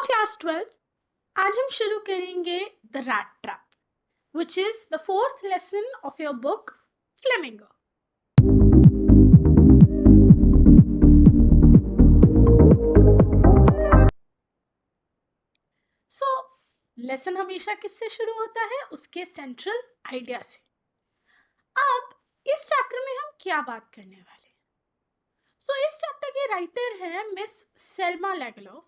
Hello class 12। आज हम शुरू करेंगे the rat trap which is the fourth lesson of your book flamingo. So lesson हमेशा किससे शुरू होता है? उसके सेंट्रल आइडिया से। अब इस चैप्टर में हम क्या बात करने वाले? इस चैप्टर के राइटर हैं मिस सेल्मा लेगलोफ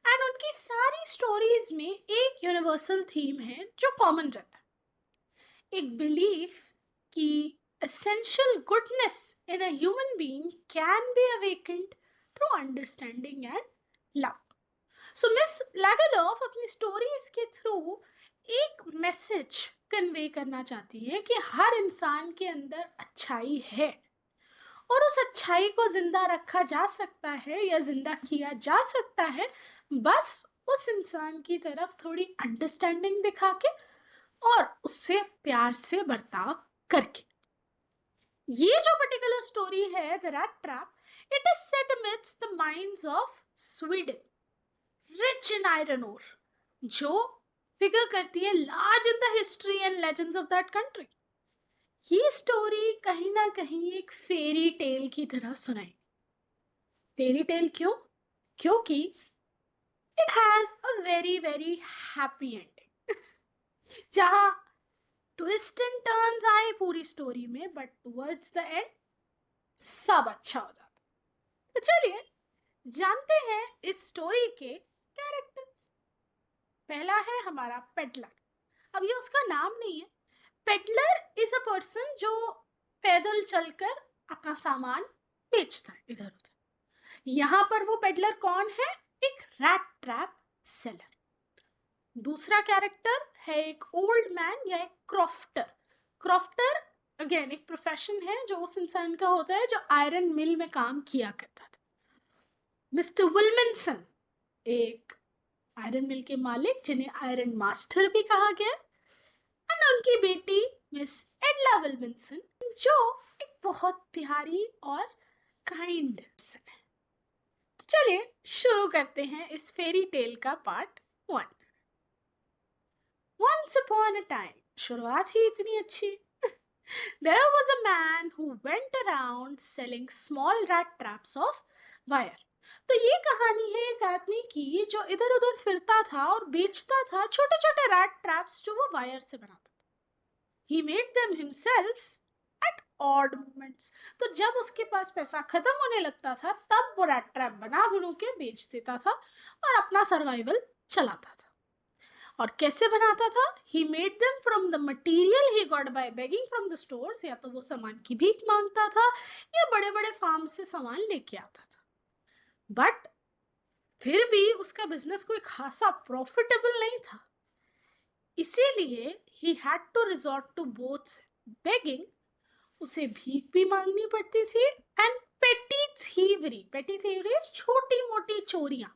एंड उनकी सारी स्टोरीज में एक यूनिवर्सल थीम है जो कॉमन रहता है, एक बिलीफ कि essential goodness in a human being can be awakened through understanding and love. So Miss Lagerlof अपनी स्टोरीज के थ्रू एक मैसेज कन्वे करना चाहती है कि हर इंसान के अंदर अच्छाई है और उस अच्छाई को जिंदा रखा जा सकता है या जिंदा किया जा सकता है बस उस इंसान की तरफ थोड़ी अंडरस्टैंडिंग दिखा के और उससे प्यार से बर्ताव करके। ये जो पर्टिकुलर स्टोरी है the rat trap, it is set amidst the mines of Sweden, rich in iron ore, जो फिगर करती है large in the history and legends of that country. ये स्टोरी कहीं ना कहीं एक फेरी टेल की तरह सुनाई। फेरी टेल क्यों? क्योंकि it has a very very happy ending जहां ट्विस्ट एंड टर्न्स आए पूरी स्टोरी में, बट टुवर्ड्स द एंड सब अच्छा हो जाता। तो चलिए जानते हैं इस स्टोरी के कैरेक्टर्स। पहला है हमारा पेडलर। अब ये उसका नाम नहीं है। पेडलर इज अ पर्सन जो पैदल चलकर अपना सामान बेचता है इधर उधर। यहां पर वो पेडलर कौन है? एक रैट ट्रैप सेलर। दूसरा कैरेक्टर है एक ओल्ड मैन या एक क्रॉफ्टर। क्रॉफ्टर अगेन एक प्रोफेशन है जो उस इंसान का होता है जो आयरन मिल में काम किया करता था। मिस्टर विल्मिंसन एक आयरन मिल के मालिक जिन्हें आयरन मास्टर भी कहा गया, और उनकी बेटी मिस एडला विल्मिंसन जो एक बहुत प्यारी और काइंड पर्सन है। तो चलिए शुरू करते हैं इस फेरी टेल का part 1। Once upon a time, शुरुआत ही इतनी अच्छी। There was a man who went around selling small rat traps of wire. तो ये कहानी है एक आदमी की जो इधर उधर फिरता था और बेचता था छोटे छोटे रैट ट्रैप्स जो वो वायर से बनाता था। He made them himself at odd moments. तो जब उसके पास पैसा खत्म होने लगता था तब वो रैट ट्रैप बना बनू के बेच देता था और अपना सर्वाइवल चलाता था। और कैसे बनाता था? He made them from the material he got by begging from the stores। या तो वो सामान की भीख मांगता था या बड़े बड़े फार्म से सामान लेके आता था। बट फिर भी उसका बिजनेस कोई खासा प्रॉफिटेबल नहीं था, इसीलिए he had to resort to both begging, उसे भीख भी मांगनी पड़ती थी, एंड पेटी थीवरी। पेटी थीवरी छोटी मोटी चोरियां,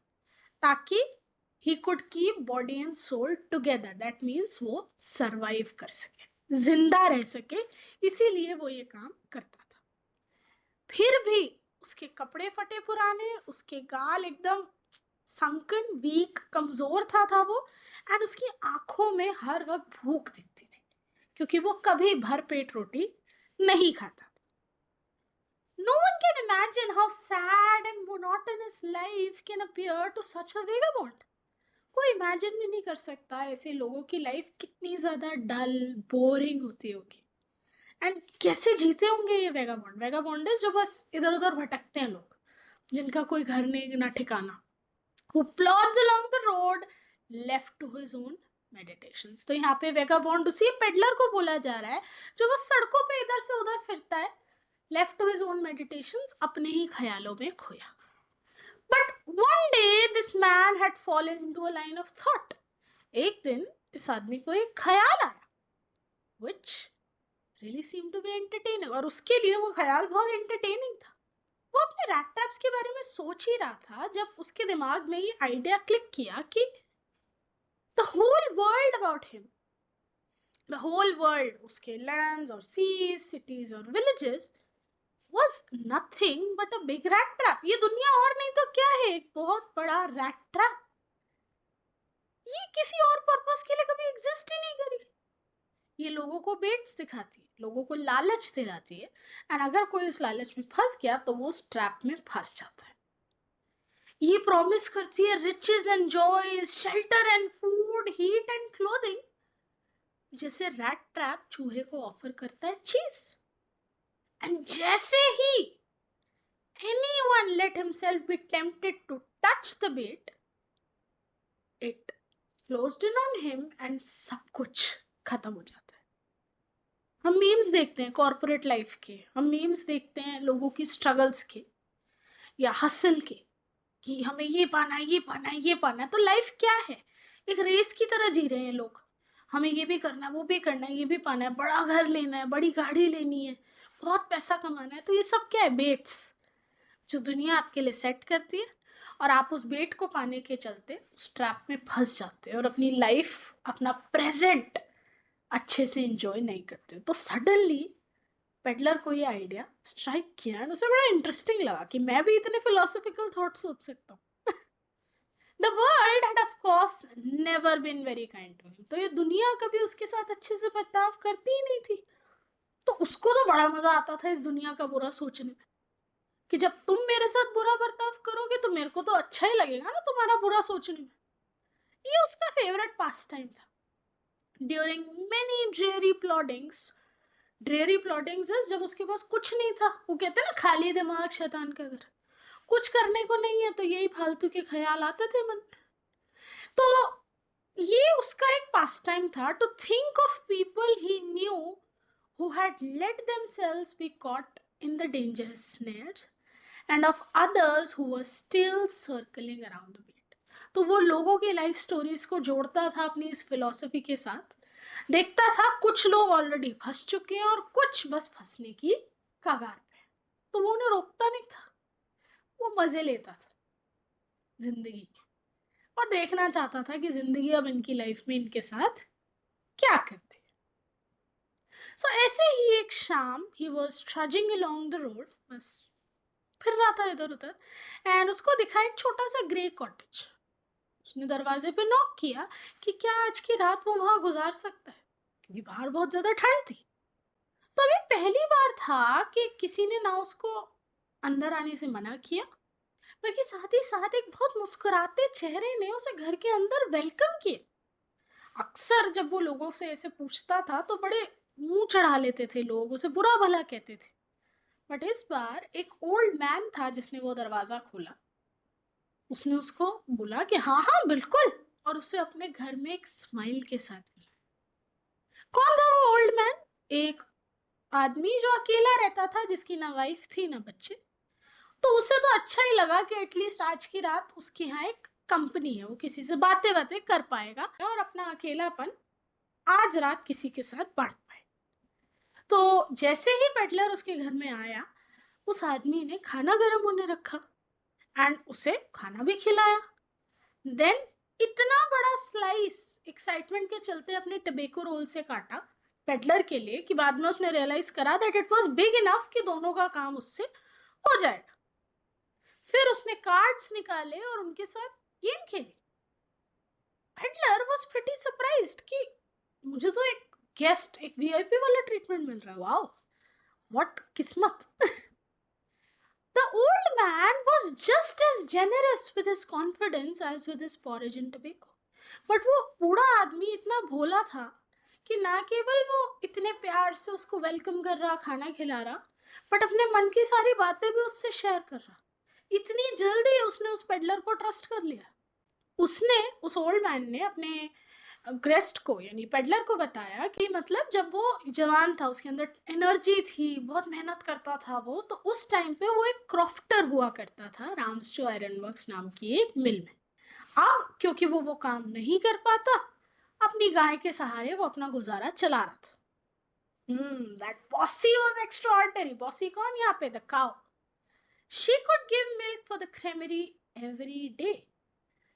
ताकि he could keep body and soul together। that means वो survive कर सके, जिंदा रह सके, इसीलिए वो ये काम करता था। फिर भी उसके कपड़े फटे पुराने, उसके गाल एकदम संकन, वीक, कमजोर था वो, एंड उसकी आंखों में हर वक्त भूख दिखती थी क्योंकि वो कभी भर पेट रोटी नहीं खाता। No one can imagine how sad and monotonous life can appear to such a vagabond। कोई इमेजिन भी नहीं कर सकता ऐसे लोगों की लाइफ कितनी ज्यादा डल बोरिंग होती होगी, एंड कैसे जीते होंगे ये वेगाबॉन्ड। वेगाबॉन्ड जो बस इधर उधर भटकते हैं लोग, जिनका कोई घर नहीं ना ठिकाना। Who plods along the road left to his own meditations। तो यहाँ पे वेगाबॉन्ड उसी पेडलर को बोला जा रहा है जो बस सड़कों पे इधर से उधर फिरता है, left to his own meditations, अपने ही ख्यालों में खोया। But one day this man had fallen into a line of thought। एक दिन इस आदमी को एक ख्याल आया, which really seemed to be entertaining, और उसके लिए वो ख्याल बहुत entertaining था। वो अपने रैट ट्रैप्स के बारे में सोच ही रहा था जब उसके दिमाग में ये आइडिया क्लिक किया कि the whole world about him, the whole world, उसके lands और seas, cities और villages was nothing but a big rat trap। ये दुनिया और नहीं तो क्या है, एक बहुत बड़ा रैट ट्रैप। ये किसी और पर्पस के लिए कभी एग्जिस्ट ही नहीं करी। ये लोगों को बेट्स दिखाती है, लोगों को लालच दिलाती है, एंड अगर कोई उस लालच में फंस गया तो वो उस ट्रैप में फंस जाता है। ये प्रॉमिस करती है riches and joys, shelter and food, heat and clothing, जैसे रैट ट्रैप चूहे को ऑफर करता है चीज। एंड जैसे ही anyone let himself be tempted to touch the bait, it closed in on him and सब कुछ खत्म हो जाता है। हम मीम्स देखते हैं कॉर्पोरेट लाइफ के, हम मीम्स देखते हैं लोगों की स्ट्रगल्स के या हसल के, कि हमें ये पाना है, ये पाना है, ये पाना है। तो लाइफ क्या है? एक रेस की तरह जी रहे हैं लोग। हमें ये भी करना है, वो भी करना है, ये भी पाना है, बड़ा घर लेना है, बड़ी गाड़ी लेनी है, बहुत पैसा कमाना है। तो ये सब क्या है? बेट्स जो दुनिया आपके लिए सेट करती है, और आप उस बेट को पाने के चलते उस ट्रैप में फंस जाते हो और अपनी लाइफ, अपना प्रेजेंट अच्छे से एंजॉय नहीं करते हो। तो सडनली पेडलर को ये आइडिया स्ट्राइक किया और उसे बड़ा इंटरेस्टिंग लगा कि मैं भी इतने फिलोसॉफिकल थॉट सोच सकता हूँ। The world had of course never been very kind to him। तो ये दुनिया कभी उसके साथ अच्छे से बर्ताव करती ही नहीं थी। तो उसको तो बड़ा मजा आता था इस दुनिया का बुरा सोचने में, कि जब तुम मेरे साथ बुरा बर्ताव करोगे तो मेरे को तो अच्छा ही लगेगा ना तुम्हारा बुरा सोचने में। ये उसका फेवरेट पास टाइम था। ड्यूरिंग मेनी ड्रेरी प्लॉटिंग्स जब उसके पास कुछ नहीं था, वो कहते हैं ना खाली दिमाग शैतान का घर, कुछ करने को नहीं है तो यही फालतू के ख्याल आते थे मन में। तो ये उसका एक पास टाइम था, to think of people he knew who had let themselves be caught in the dangerous snares and of others who were still circling around the beat। तो वो लोगों की लाइफ स्टोरीज को जोड़ता था अपनी इस फिलॉसफी के साथ, देखता था कुछ लोग ऑलरेडी फंस चुके हैं और कुछ बस फंसने की कगार पे, तो वो उन्हें रोकता नहीं था, वो मजे लेता था जिंदगी के, और देखना चाहता था कि जिंदगी अब इनकी लाइफ में इनके साथ क्या करती है। सो ऐसे ही एक शाम he was ट्रजिंग along the road, बस फिर रहा था इधर उधर, एंड उसको दिखा एक छोटा सा ग्रे कॉटेज। उसने दरवाजे पे नॉक किया कि क्या आज की रात वो वहां गुजार सकता है, क्योंकि बाहर बहुत ज्यादा ठंड थी। तो अभी पहली बार था कि किसी ने ना उसको अंदर आने से मना किया, बल्कि साथ ही साथ एक बहुत मुस्कुराते चेहरे ने उसे घर के अंदर वेलकम किया। अक्सर जब वो लोगों से ऐसे पूछता था तो बड़े मुंह चढ़ा लेते थे लोग, उसे बुरा भला कहते थे, बट इस बार एक ओल्ड मैन था जिसने वो दरवाजा खोला। उसने उसको बोला कि हाँ हाँ बिल्कुल, और उसे अपने घर में एक स्माइल के साथ मिला। कौन था वो ओल्ड मैन? एक आदमी जो अकेला रहता था, जिसकी ना वाइफ थी ना बच्चे। तो उसे तो अच्छा ही लगा कि एटलीस्ट आज की रात उसके यहाँ एक कंपनी है, वो किसी से बातें बातें कर पाएगा और अपना अकेलापन आज रात किसी के साथ बांट पाए। तो जैसे ही बटलर उसके घर में आया, उस आदमी ने खाना गर्म होने रखा एंड उसे खाना भी खिलाया। देन इतना बड़ा स्लाइस एक्साइटमेंट के चलते अपने टबेको रोल से काटा पेडलर के लिए, कि बाद में उसने रियलाइज करा that it was big enough कि दोनों का काम उससे हो जाएगा। फिर उसने कार्ड्स निकाले और उनके साथ गेम खेली। पेडलर वाज प्रीटी सरप्राइज्ड कि मुझे तो एक गेस्ट, एक वीआईपी वाला ट्रीटमेंट मिल रहा है, वाओ व्हाट किस्मत। The old man was just as generous with his confidence as with his porridge and tobacco। But वो बूढ़ा आदमी इतना भोला था कि ना केवल वो इतने प्यार से उसको वेलकम कर रहा, खाना खिला रहा, बट अपने मन की सारी बातें भी उससे शेयर कर रहा। इतनी जल्दी उसने उस पेडलर को ट्रस्ट कर लिया। उसने, उस ओल्ड मैन ने अपने ग्रेस्ट को यानी पेडलर को बताया कि मतलब जब वो जवान था, उसके अंदर एनर्जी थी, बहुत मेहनत करता था वो, तो उस टाइम पे वो एक क्रॉफ्टर हुआ करता था राम्सजो आयरन वर्क्स नाम की एक मिल में। अब क्योंकि वो काम नहीं कर पाता, अपनी गाय के सहारे वो अपना गुजारा चला रहा था। That Bossy was extraordinary. Bossy कौन यहाँ पे? The cow. She could give milk for the creamery every day,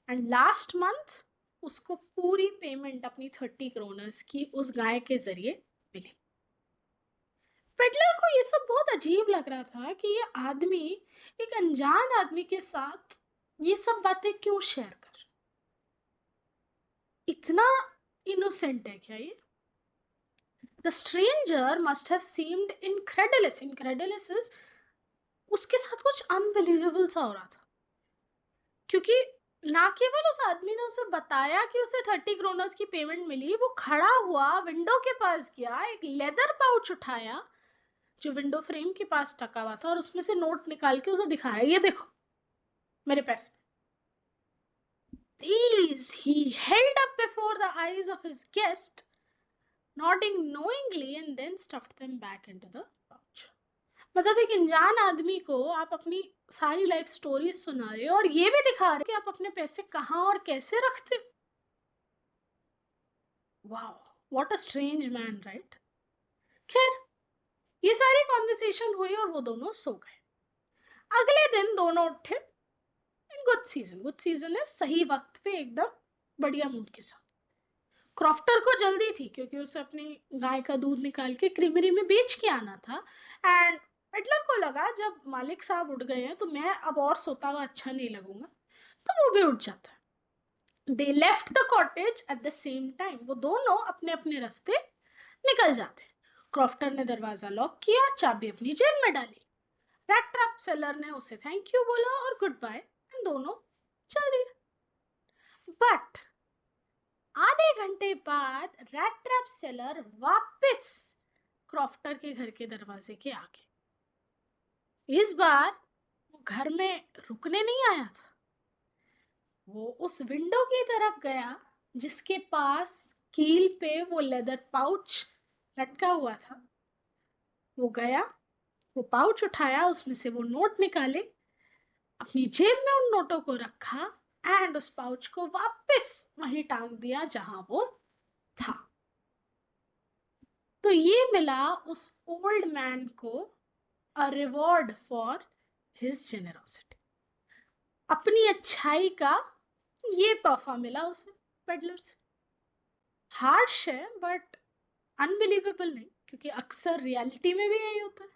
and last month उसको पूरी पेमेंट अपनी 30 क्रोनर्स की उस गाय के जरिए मिली। पेडलर को ये सब बहुत अजीब लग रहा था कि ये आदमी एक अनजान आदमी के साथ ये सब बातें क्यों शेयर कर। इतना इनोसेंट है क्या ये? The stranger must have seemed incredulous. Incredulous is उसके साथ कुछ अनबिलीवेबल सा हो रहा था, क्योंकि ना केवल उस आदमी ने उसे बताया कि उसे 30 की पेमेंट मिली, वो खड़ा हुआ विंडो के पास गया, एक लेदर पाउच उठाया जो विंडो फ्रेम के पास टका हुआ था और उसमें से नोट निकाल के उसे दिखा रहा है, ये देखो मेरे पैसे। These he held up before the eyes of his guest, nodding knowingly and then stuffed them back into the pouch. मतलब एक अनजान आदमी को आप अपनी सारी लाइफ स्टोरी सुना रहे हो और ये भी दिखा रहे हो कि आप अपने पैसे कहाँ और कैसे रखते हो। Wow, what a strange man, right? खैर, ये सारी कॉन्वर्सेशन हुई और वो दोनों सो गए। अगले दिन दोनों उठे, गुड सीजन। गुड सीजन है सही वक्त पे, एकदम बढ़िया मूड के साथ। क्रॉफ्टर को जल्दी थी क्योंकि उसे अपनी गाय का दूध निकाल के क्रीमरी में बेच के आना था। एंड पेडलर को लगा जब मालिक साहब उठ गए हैं तो मैं अब और सोता हुआ अच्छा नहीं लगूंगा, तो वो भी उठ जाता है। They left the cottage at the same time. वो दोनों अपने अपने रास्ते निकल जाते हैं। क्रॉफ्टर ने दरवाजा लॉक किया, चाबी अपनी जेब में डाली। रैट ट्रैप सेलर ने उसे थैंक यू बोला और गुड बाय, एंड दोनों चल दिए। बट आधे घंटे बाद रैट ट्रैप सेलर वापस क्रॉफ्टर के घर के दरवाजे के आगे। इस बार वो घर में रुकने नहीं आया था, वो उस विंडो की तरफ गया जिसके पास कील पे वो लेदर पाउच लटका हुआ था। वो गया, वो पाउच उठाया, उसमें से वो नोट निकाले, अपनी जेब में उन नोटों को रखा एंड उस पाउच को वापस वहीं टांग दिया जहां वो था। तो ये मिला उस ओल्ड मैन को a reward for his generosity. अपनी अच्छाई का ये तोहफा मिला उसे पेडलर से। हार्श है बट अनबिलीवेबल नहीं, क्योंकि अक्सर रियलिटी में भी यही होता है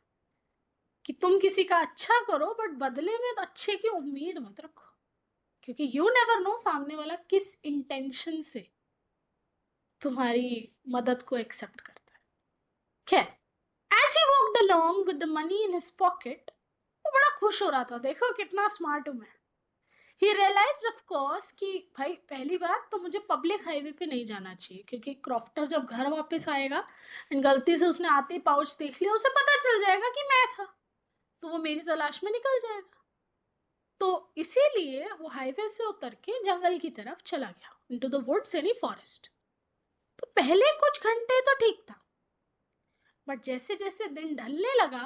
कि तुम किसी का अच्छा करो बट बदले में तो अच्छे की उम्मीद मत रखो, क्योंकि यू नेवर नो सामने वाला किस इंटेंशन से तुम्हारी मदद को एक्सेप्ट करता है। खैर, as he walked along with the money in his pocket, वो बड़ा खुश हो रहा था, देखो कितना स्मार्ट हूं मैं। He realized of course कि भाई पहली बात तो मुझे पब्लिक हाईवे पे नहीं जाना चाहिए, क्योंकि क्रॉफ्टर जब घर वापस आएगा गलती से उसने आते ही पाउच देख लिया, उसे पता चल जाएगा कि मैं था, तो वो मेरी तलाश में निकल जाएगा। तो इसीलिए वो हाईवे से उतर के जंगल की तरफ चला गया, इनटू द वुड्स यानी फॉरेस्ट। तो पहले कुछ घंटे तो ठीक था, बट जैसे जैसे दिन ढलने लगा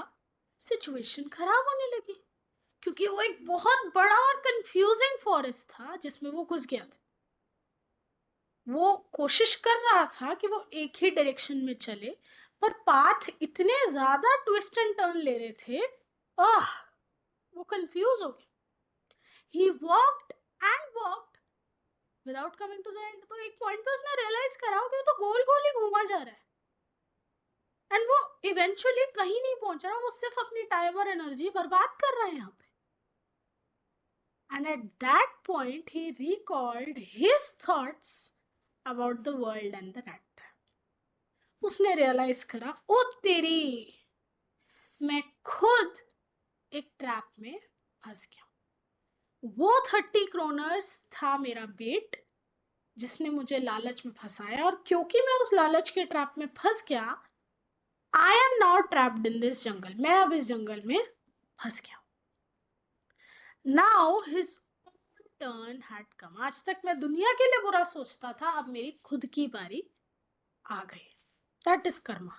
सिचुएशन खराब होने लगी, क्योंकि वो एक बहुत बड़ा और कंफ्यूजिंग फॉरेस्ट था जिसमें वो घुस गया था। वो कोशिश कर रहा था कि वो एक ही डायरेक्शन में चले, पर पाथ इतने ज्यादा ट्विस्ट एंड टर्न ले रहे थे, आह, वो कंफ्यूज हो गया। He walked and walked without coming to the end. तो एक पॉइंट पे उसने रियलाइज करा कि वो तो गोल गोल ही घूमा जा रहा है एंड वो इवेंचुअली कहीं नहीं पहुंच रहा, वो सिर्फ अपनी टाइम और एनर्जी बर्बाद कर रहा है यहाँ पे। And at that point, he recalled his thoughts about the world and the rat trap. उसने रियलाइज करा, ओ तेरी, मैं खुद एक ट्रैप में फंस गया। वो 30 था मेरा बेट जिसने मुझे लालच में फंसाया, और क्योंकि मैं उस लालच के ट्रैप में फंस गया, I am now trapped in this jungle. मैं अब इस जंगल में फंस गया। Now his turn had come. आज तक मैं दुनिया के लिए बुरा सोचता था, अब मेरी खुद की बारी आ गई। That is karma.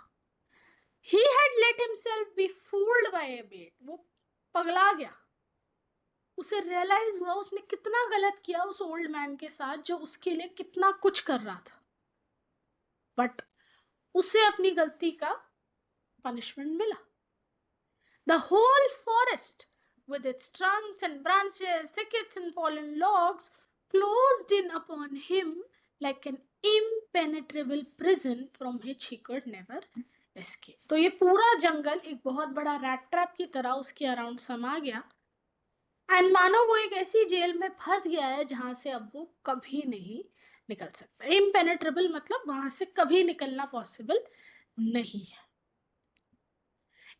He had let himself be fooled by a bet. वो पगला गया, उसे रियलाइज हुआ उसने कितना गलत किया उस ओल्ड मैन के साथ जो उसके लिए कितना कुछ कर रहा था, बट उसे अपनी गलती का पनिशमेंट मिला। The whole forest, with its trunks and branches, thickets and fallen logs, closed in upon him like an impenetrable prison from which he could never escape. तो ये पूरा जंगल एक बहुत बड़ा रैट ट्रैप की तरह उसके अराउंड समा गया, एंड मानो वो एक ऐसी जेल में फंस गया है जहां से अब वो कभी नहीं निकल सकता है। इम्पेनेट्रेबल मतलब वहां से कभी निकलना पॉसिबल नहीं है।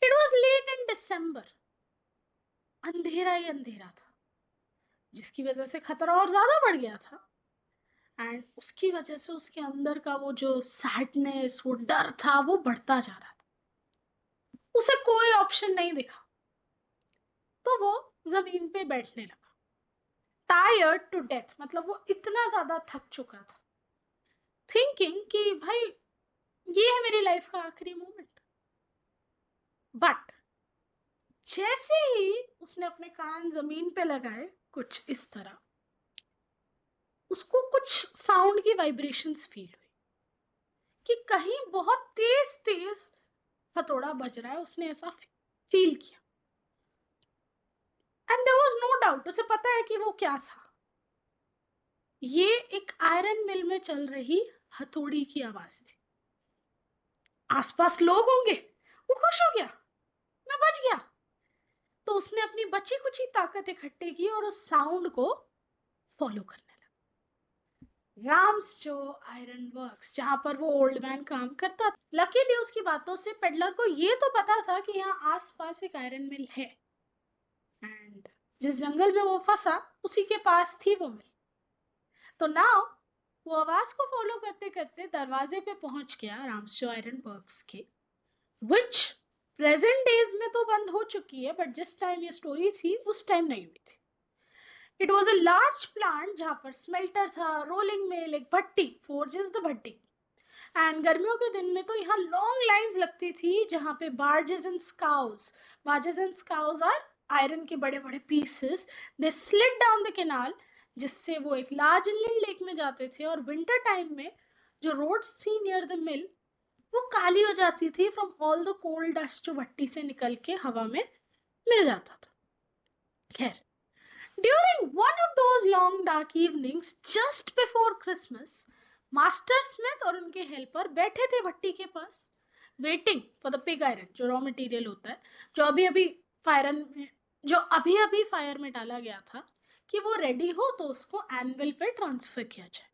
It was late in December, अंधेरा ही अंधेरा था, जिसकी वजह से खतरा और ज्यादा बढ़ गया था। एंड उसकी वजह से उसके अंदर का वो जो सैडनेस, वो डर था, वो बढ़ता जा रहा था। उसे कोई ऑप्शन नहीं दिखा, तो वो जमीन पे बैठने लगा, टायर्ड टू डेथ, मतलब वो इतना ज्यादा थक चुका था, थिंकिंग कि भाई ये है मेरी लाइफ का आखिरी मोमेंट। बट जैसे ही उसने अपने कान जमीन पे लगाए, कुछ इस तरह उसको कुछ साउंड की वाइब्रेशंस फील हुई कि कहीं बहुत तेज तेज हथौड़ा बज रहा है। उसने ऐसा फील किया, and there was no doubt, उसे पता है कि वो क्या था। ये एक आयरन मिल में चल रही हथौड़ी की आवाज थी। आसपास लोग होंगे, वो खुश हो गया, मैं बच गया। तो उसने अपनी बची कुची ताकत इकट्ठी की और उस साउंड को फॉलो करने लगा। राम्स जो आयरन वर्क्स, जहां पर वो ओल्ड मैन काम करता था, लकीली उसकी बातों से पेडलर को ये तो पता था कि यहाँ आसपास एक आयरन मिल है, एंड जिस जंगल में वो फंसा उसी के पास थी वो मिल। तो नाउ वो आवाज को फॉलो करते करते दरवाजे पे पहुंच गया राम्स जो आयरन वर्क्स के, विच प्रेजेंट डेज में तो बंद हो चुकी है, बट जिस टाइम ये स्टोरी थी उस टाइम नहीं हुई थी। It was a large plant जहां पर स्मेल्टर था, रोलिंग मिल, एक भट्टी, फोर्जेस द भट्टी। एंड गर्मियों के दिन में तो यहाँ लॉन्ग लाइंस लगती थी जहां पे बार्जेस एंड स्काउज आर आयरन के बड़े बड़े pieces, they slid down the canal, जिससे वो एक लार्ज इनलैंड लेक में जाते थे। और विंटर टाइम में जो रोड्स थी नियर द मिल, वो काली हो जाती थी from all the cold dust जो भट्टी से निकल के हवा में मिल जाता था। खैर, during one of those long dark evenings just before Christmas, master Smith और उनके हेल्पर बैठे थे भट्टी के पास, waiting for the pig iron, जो रॉ मटेरियल होता है, जो अभी अभी फायर में जो अभी अभी फायर में डाला गया था, कि वो रेडी हो तो उसको एनविल पे ट्रांसफर किया जाए।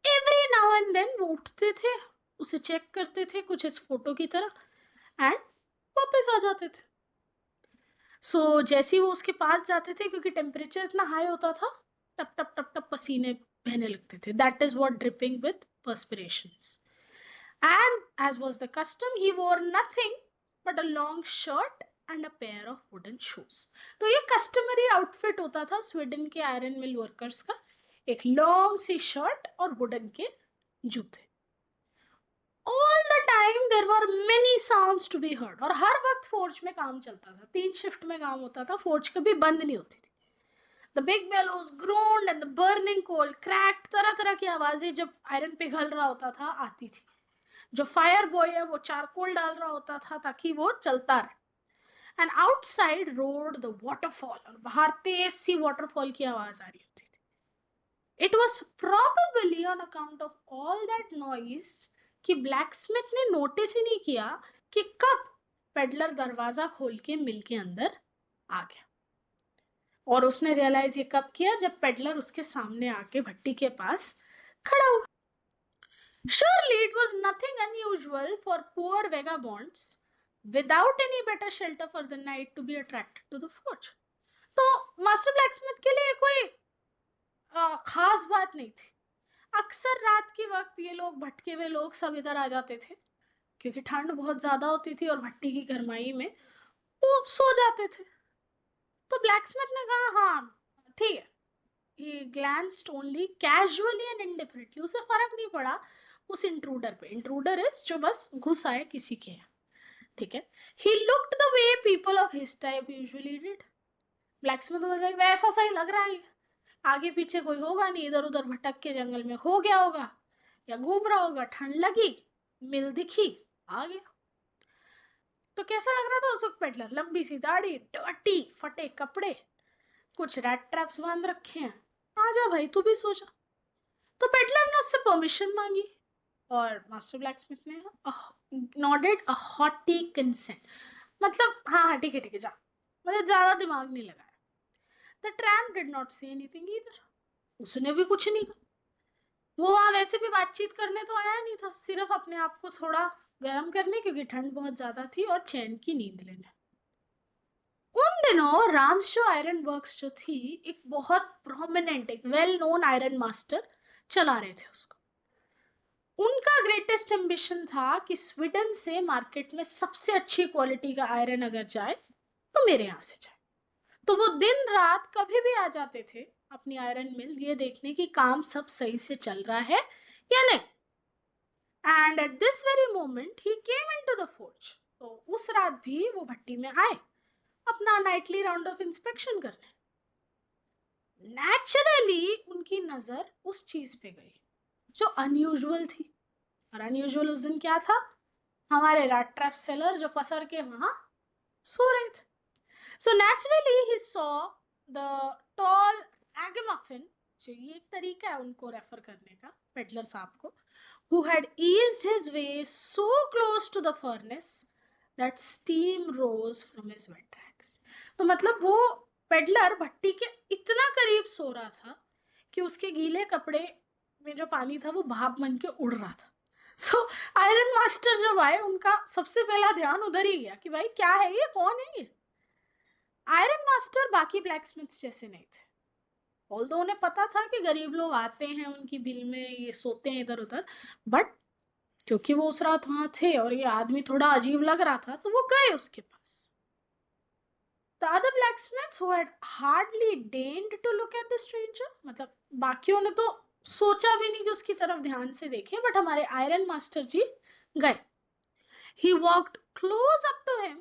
एवरी नाउ एंड देन वो उठते थे, उसे चेक करते थे कुछ इस फोटो की तरह, एंड वापस आ जाते थे। जैसे ही वो उसके पास जाते थे, क्योंकि टेम्परेचर इतना हाई होता था, टप टप टप टप पसीने बहने लगते थे। That is what dripping with perspirations. And as was the custom, he wore nothing but a long shirt and a pair of wooden shoes. तो ये कस्टमरी आउटफिट होता था स्वीडन के आयरन मिल वर्कर्स का, एक लॉन्ग सी शर्ट और wooden के जूते। All the time there were many sounds to be heard, और हर वक्त फोर्ज में काम चलता था, 3 शिफ्ट में काम होता था, फोर्ज कभी बंद नहीं होती थी। The big bellows groaned and the burning coal cracked, तरह तरह की आवाजें जब आयरन पिघल रहा होता था आती थी। जो फायर बॉय है वो चारकोल डाल रहा होता था ताकि वो चलता रहे। And outside road the waterfall, और बाहर तेज सी वाटरफॉल की आवाज आ रही होती थी। It was probably on account of all that noise कि ब्लैकस्मिथ ने नोटिस ही नहीं किया कि कब पेडलर दरवाजा खोल के मिल के अंदर आ गया। और उसने रियलाइज ये कब किया, जब पेडलर उसके सामने आके भट्टी के पास खड़ा हुआ। Surely it was nothing unusual for poor vagabonds without any better shelter for the night to be attracted to the forge. तो मास्टर ब्लैकस्मिथ के लिए कोई खास बात नहीं थी। अक्सर रात के वक्त ये लोग, भटके हुए लोग सब इधर आ जाते थे, क्योंकि ठंड बहुत ज्यादा होती थी और भट्टी की गरमाई में वो सो जाते थे। तो ब्लैकस्मिथ ने कहा हाँ ठीक है। He glanced only casually and indifferently, उसे फर्क नहीं पड़ा उस इंट्रूडर पे। इंट्रूडर इज जो बस घुस आए किसी के, ठीक है। He looked the way people of his type usually did. Blacksmith को लगा वैसा सही लग रहा है, आगे पीछे कोई होगा नहीं, इधर उधर भटक के जंगल में खो गया होगा या घूम रहा होगा, ठंड लगी, मिल दिखी, आ गया। तो कैसा लग रहा था उस वक्त पेडलर, लंबी सी दाढ़ी, डर्टी फटे कपड़े, कुछ रैट ट्रैप्स बांध रखे हैं, आ जा भाई तू भी सो जा। तो पेडलर ने उससे परमिशन मांगी, और मास्टर ब्लैकस्मिथ ने नॉडेड अ हॉटी कंसेंट, मतलब हाँ हाँ ठीक है जा, मतलब ज्यादा दिमाग नहीं लगाया। The tramp did not say anything either, उसने भी कुछ नहीं कहा। वो वहां वैसे भी बातचीत करने तो आया नहीं था, सिर्फ अपने आप को थोड़ा गर्म करने, क्योंकि ठंड बहुत ज्यादा थी, और चैन की नींद लेने। उन दिनों रामशो आयरन वर्क्स जो थी, एक बहुत प्रोमिनेंट, एक वेल नोन आयरन मास्टर चला रहे थे उसको। उनका ग्रेटेस्ट एम्बिशन था कि स्वीडन से मार्केट में सबसे अच्छी क्वालिटी का आयरन अगर जाए तो मेरे यहां से जाए। तो वो दिन रात कभी भी आ जाते थे अपनी आयरन मिल, ये देखने की काम सब सही से चल रहा है या नहीं। And at this very moment he came into the forge. तो उस रात भी वो भट्टी में आए अपना नाइटली राउंड ऑफ इंस्पेक्शन करने। नेचुरली उनकी नजर उस चीज पे गई जो अनयूजुअल थी। और अनयूजुअल उस दिन क्या था? हमारे रैट ट्रैप सेलर जो पसर के वहां सो रहे थे। सो नेचुरली ही सॉ द टॉल एगमफिन, जो ये एक तरीका है उनको रेफर करने का पेडलर साहब को, who had eased his way so close to the furnace that steam rose from his wet rags. तो मतलब वो पेडलर भट्टी के इतना करीब सो रहा था कि उसके गीले कपड़े में जो पानी था वो भाप बन के उड़ रहा था। सो आयरन मास्टर जब आए, उनका सबसे पहला ध्यान उधर ही गया कि भाई क्या है ये, कौन है ये। आयरन मास्टर बाकी ब्लैकस्मिथ्स जैसे नहीं थे। ऑल्दो उन्हें पता था कि गरीब लोग आते हैं उनकी बिल में, ये सोते हैं इधर उधर, बट क्योंकि वो उस रात वहां थे और ये आदमी थोड़ा अजीब लग रहा था, तो वो गए उसके पास। The other blacksmiths who had hardly deigned to look at the stranger, मतलब बाकियों ने तो सोचा भी नहीं कि उसकी तरफ ध्यान से देखें, बट हमारे आयरन मास्टर जी गए। He walked close up to him,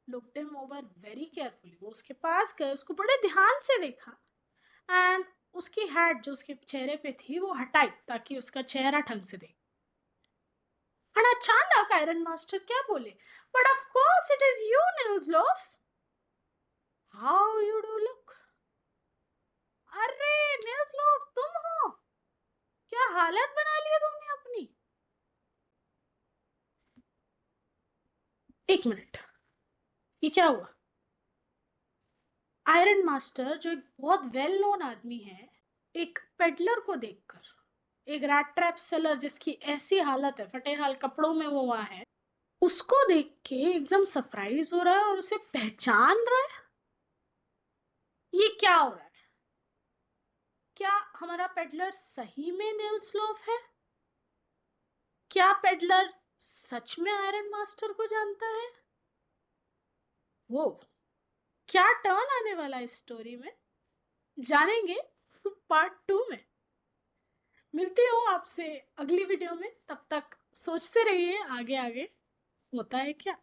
looked him over very carefully. वो उसके पास गए, उसको बड़े ध्यान से देखा, एंड उसकी हैट जो उसके चेहरे पे थी वो हटाई ताकि उसका चेहरा ढंग से देखे। और अचानक आयरन मास्टर क्या बोले? But of course it is you नील्सलोफ, हाउ यू डू लुक। अरे नील्सलोफ, तुम हो? क्या हालत बना ली है तुमने अपनी। एक मिनट, ये क्या हुआ? आयरन मास्टर जो एक बहुत वेल नोन आदमी है, एक पेडलर को देखकर, एक रैट ट्रैप सेलर जिसकी ऐसी हालत है, फटे हाल कपड़ों में वो वहां है, उसको देख के एकदम सरप्राइज हो रहा है और उसे पहचान रहा है। ये क्या हो रहा है? क्या हमारा पेडलर सही में नील्सलोफ है? क्या पेडलर सच में आयरन मास्टर को जानता है? वो क्या टर्न आने वाला है इस स्टोरी में, जानेंगे पार्ट 2 में। मिलती हूँ आपसे अगली वीडियो में, तब तक सोचते रहिए आगे आगे होता है क्या।